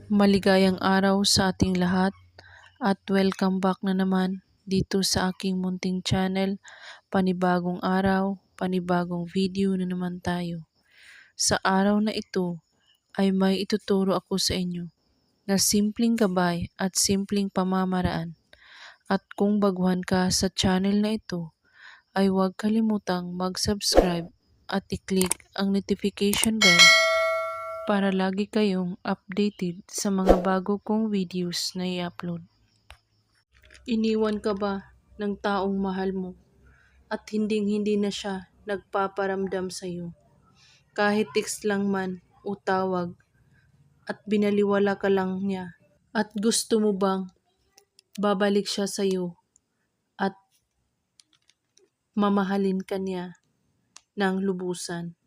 Maligayang araw sa ating lahat at welcome back na naman dito sa aking munting channel. Panibagong araw, panibagong video na naman tayo. Sa araw na ito ay may ituturo ako sa inyo na simpleng gabay at simpleng pamamaraan. At kung baguhan ka sa channel na ito, ay huwag kalimutang mag-subscribe at i-click ang notification bell para lagi kayong updated sa mga bago kong videos na i-upload. Iniwan ka ba ng taong mahal mo at hindi na siya nagpaparamdam sa iyo? Kahit text lang man o tawag at binaliwala ka lang niya, at gusto mo bang babalik siya sa iyo at mamahalin ka niya ng lubusan?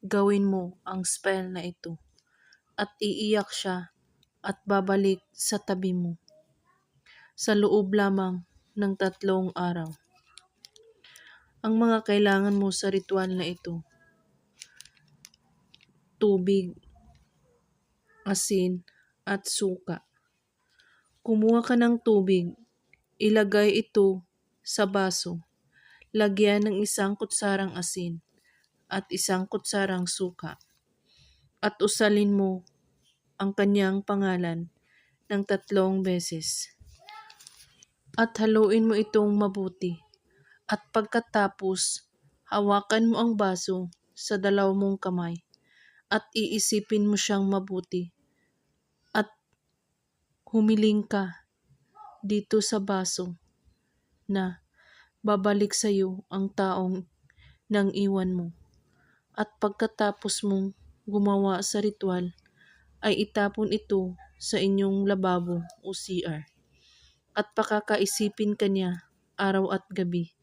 Gawin mo ang spell na ito at iiyak siya at babalik sa tabi mo sa loob lamang ng 3 araw. Ang mga kailangan mo sa ritual na ito: tubig, asin, at suka. Kumuha ka ng tubig, ilagay ito sa baso, lagyan ng 1 kutsarang asin at 1 kutsarang suka, at usalin mo ang kanyang pangalan ng 3 beses. At haluin mo itong mabuti. At pagkatapos, hawakan mo ang baso sa 2 mong kamay at iisipin mo siyang mabuti. At humiling ka dito sa baso na babalik sa iyo ang taong nang iwan mo. At pagkatapos mong gumawa sa ritual, ay itapon ito sa inyong lababo o CR. At pakakaisipin ka niya araw at gabi.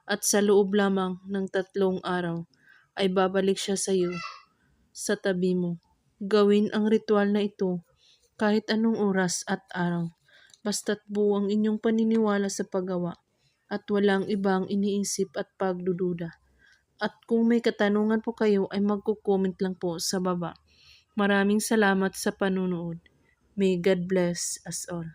At sa loob lamang ng 3 araw ay babalik siya sa iyo sa tabi mo. Gawin ang ritual na ito kahit anong oras at araw. Basta't buo ang inyong paniniwala sa paggawa at walang ibang iniisip at pagdududa. At kung may katanungan po kayo ay magko-comment lang po sa baba. Maraming salamat sa panunood. May God bless us all.